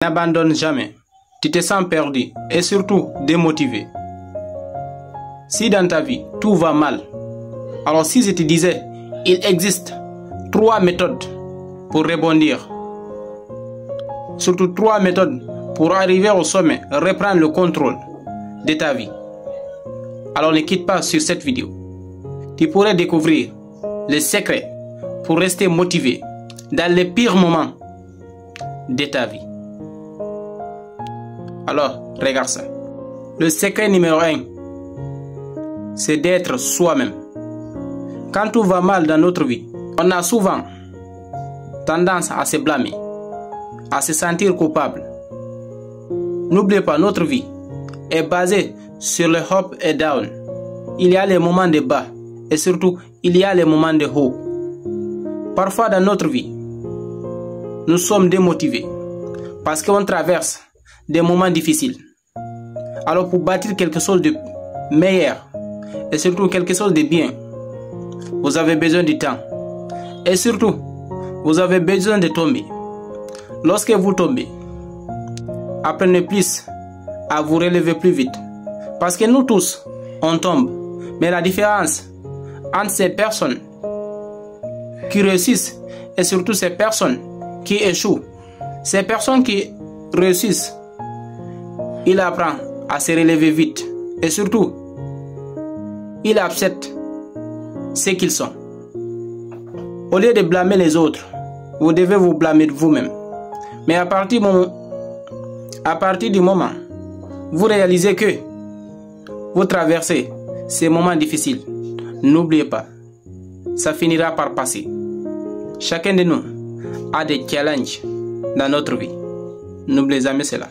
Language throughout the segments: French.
N'abandonne jamais. Tu te sens perdu et surtout démotivé. Si dans ta vie tout va mal, alors si je te disais, il existe 3 méthodes pour rebondir. Surtout 3 méthodes pour arriver au sommet, reprendre le contrôle de ta vie. Alors ne quitte pas sur cette vidéo. Tu pourrais découvrir les secrets pour rester motivé dans les pires moments de ta vie. Alors, regarde ça. Le secret numéro 1, c'est d'être soi-même. Quand tout va mal dans notre vie, on a souvent tendance à se blâmer, à se sentir coupable. N'oubliez pas, notre vie est basée sur le up et down. Il y a les moments de bas et surtout, il y a les moments de haut. Parfois dans notre vie, nous sommes démotivés parce qu'on traverse des moments difficiles. Alors pour bâtir quelque chose de meilleur et surtout quelque chose de bien, vous avez besoin du temps. Et surtout, vous avez besoin de tomber. Lorsque vous tombez, apprenez plus à vous relever plus vite. Parce que nous tous, on tombe. Mais la différence entre ces personnes qui réussissent et surtout ces personnes qui échouent, ces personnes qui réussissent, il apprend à se relever vite et surtout, il accepte ce qu'ils sont. Au lieu de blâmer les autres, vous devez vous blâmer de vous-même. Mais à partir du moment où vous réalisez que vous traversez ces moments difficiles, n'oubliez pas, ça finira par passer. Chacun de nous a des challenges dans notre vie. N'oubliez jamais cela.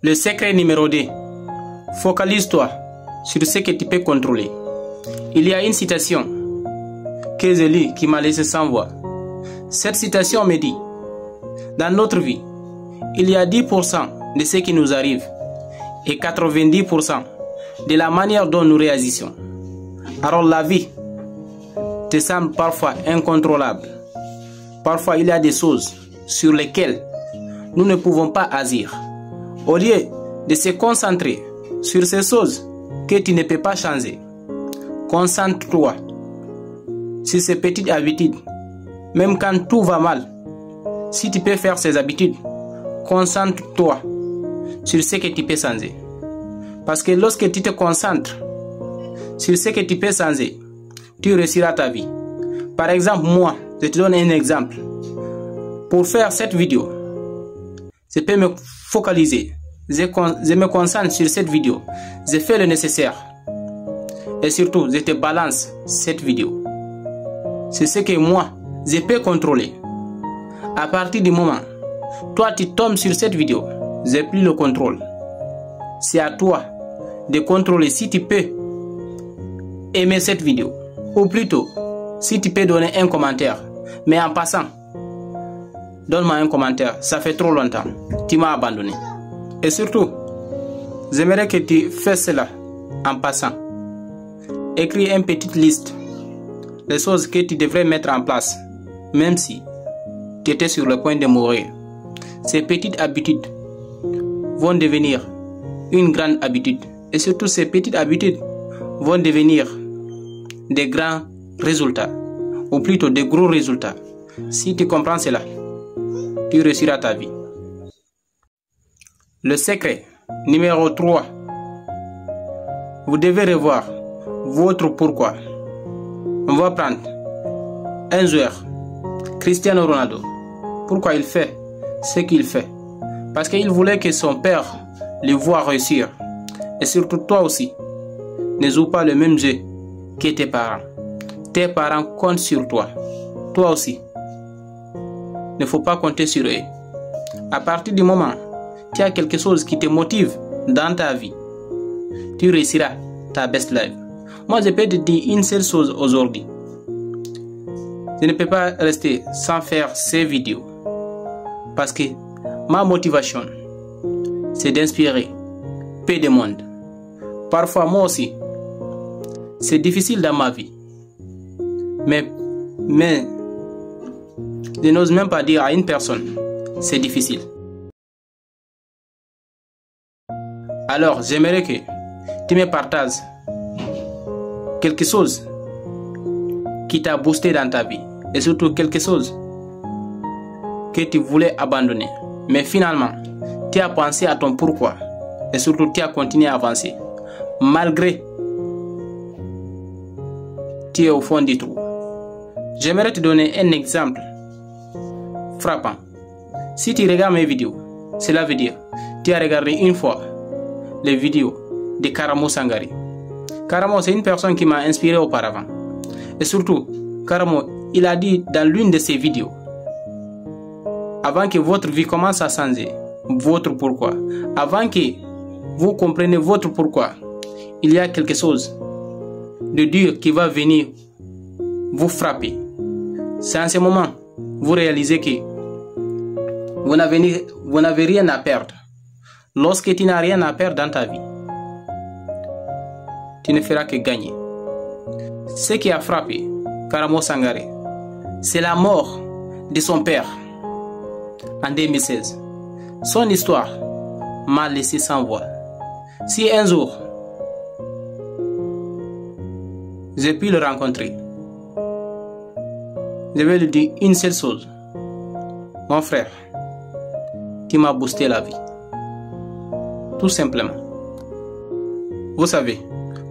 Le secret numéro 2, focalise-toi sur ce que tu peux contrôler. Il y a une citation que je lis qui m'a laissé sans voix. Cette citation me dit, dans notre vie, il y a 10% de ce qui nous arrive et 90% de la manière dont nous réagissons. Alors la vie te semble parfois incontrôlable. Parfois il y a des choses sur lesquelles nous ne pouvons pas agir. Au lieu de se concentrer sur ces choses que tu ne peux pas changer, concentre-toi sur ces petites habitudes. Même quand tout va mal, si tu peux faire ces habitudes, concentre-toi sur ce que tu peux changer. Parce que lorsque tu te concentres sur ce que tu peux changer, tu réussiras ta vie. Par exemple, moi, je te donne un exemple. Pour faire cette vidéo, je peux me focaliser. Je me concentre sur cette vidéo. Je fais le nécessaire. Et surtout, je te balance cette vidéo. C'est ce que moi, je peux contrôler. À partir du moment où toi, tu tombes sur cette vidéo, j'ai plus le contrôle. C'est à toi de contrôler si tu peux aimer cette vidéo. Ou plutôt, si tu peux donner un commentaire. Mais en passant, donne-moi un commentaire. Ça fait trop longtemps. Tu m'as abandonné. Et surtout, j'aimerais que tu fasses cela en passant. Écris une petite liste des choses que tu devrais mettre en place, même si tu étais sur le point de mourir. Ces petites habitudes vont devenir une grande habitude. Et surtout, ces petites habitudes vont devenir des grands résultats. Ou plutôt des gros résultats. Si tu comprends cela, tu réussiras ta vie. Le secret numéro 3. Vous devez revoir votre pourquoi. On va prendre un joueur, Cristiano Ronaldo. Pourquoi il fait ce qu'il fait? Parce qu'il voulait que son père le voie réussir. Et surtout toi aussi, ne joue pas le même jeu que tes parents. Tes parents comptent sur toi. Toi aussi, ne faut pas compter sur eux. À partir du moment où tu as quelque chose qui te motive dans ta vie, tu réussiras ta best life. Moi, je peux te dire une seule chose aujourd'hui. Je ne peux pas rester sans faire ces vidéos. Parce que ma motivation, c'est d'inspirer peu de monde. Parfois, moi aussi, c'est difficile dans ma vie. Mais je n'ose même pas dire à une personne, c'est difficile. Alors, j'aimerais que tu me partages quelque chose qui t'a boosté dans ta vie et surtout quelque chose que tu voulais abandonner. Mais finalement, tu as pensé à ton pourquoi et surtout tu as continué à avancer malgré tu es au fond du trou. J'aimerais te donner un exemple frappant. Si tu regardes mes vidéos, cela veut dire tu as regardé une fois les vidéos de Karamo Sangari. Karamo, c'est une personne qui m'a inspiré auparavant. Et surtout, Karamo, il a dit dans l'une de ses vidéos, avant que votre vie commence à changer, votre pourquoi, avant que vous compreniez votre pourquoi, il y a quelque chose de dur qui va venir vous frapper. C'est en ce moment vous réalisez que vous n'avez rien à perdre. Lorsque tu n'as rien à perdre dans ta vie, tu ne feras que gagner. Ce qui a frappé Karamo Sangari, c'est la mort de son père en 2016. Son histoire m'a laissé sans voix. Si un jour j'ai pu le rencontrer, je vais lui dire une seule chose. Mon frère, tu m'as boosté la vie. Tout simplement. Vous savez,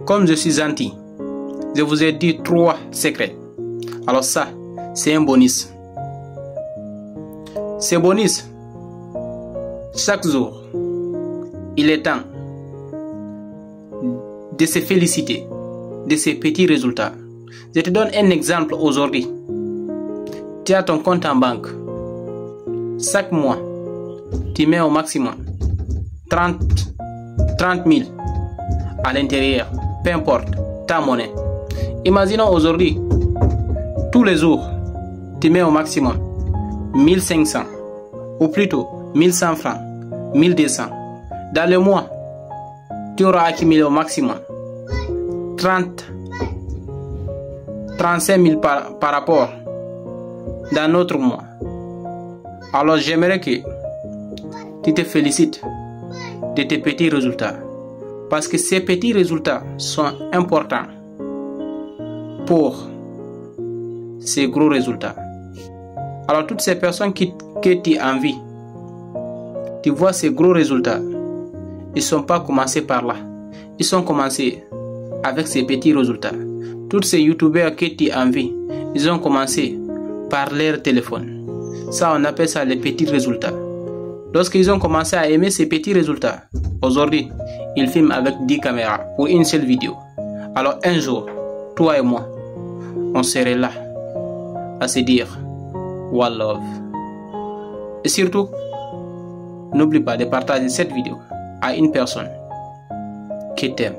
comme je suis gentil, je vous ai dit 3 secrets. Alors ça, c'est un bonus. Ce bonus, chaque jour, il est temps de se féliciter de ces petits résultats. Je te donne un exemple aujourd'hui. Tu as ton compte en banque. Chaque mois, tu mets au maximum 30 000 à l'intérieur, peu importe ta monnaie. Imaginons aujourd'hui, tous les jours, tu mets au maximum 1500 ou plutôt 1100 francs, 1200. Dans le mois, tu auras accumulé au maximum 35 000 par rapport dans notre mois. Alors j'aimerais que tu te félicites de tes petits résultats, parce que ces petits résultats sont importants pour ces gros résultats. Alors toutes ces personnes que tu envies, tu vois ces gros résultats, ils ne sont pas commencés par là. Ils sont commencés avec ces petits résultats. Tous ces youtubeurs que tu envies, ils ont commencé par leur téléphone. Ça, on appelle ça les petits résultats. Lorsqu'ils ont commencé à aimer ces petits résultats, aujourd'hui, ils filment avec 10 caméras pour une seule vidéo. Alors un jour, toi et moi, on serait là à se dire One Love. Et surtout, n'oublie pas de partager cette vidéo à une personne qui t'aime.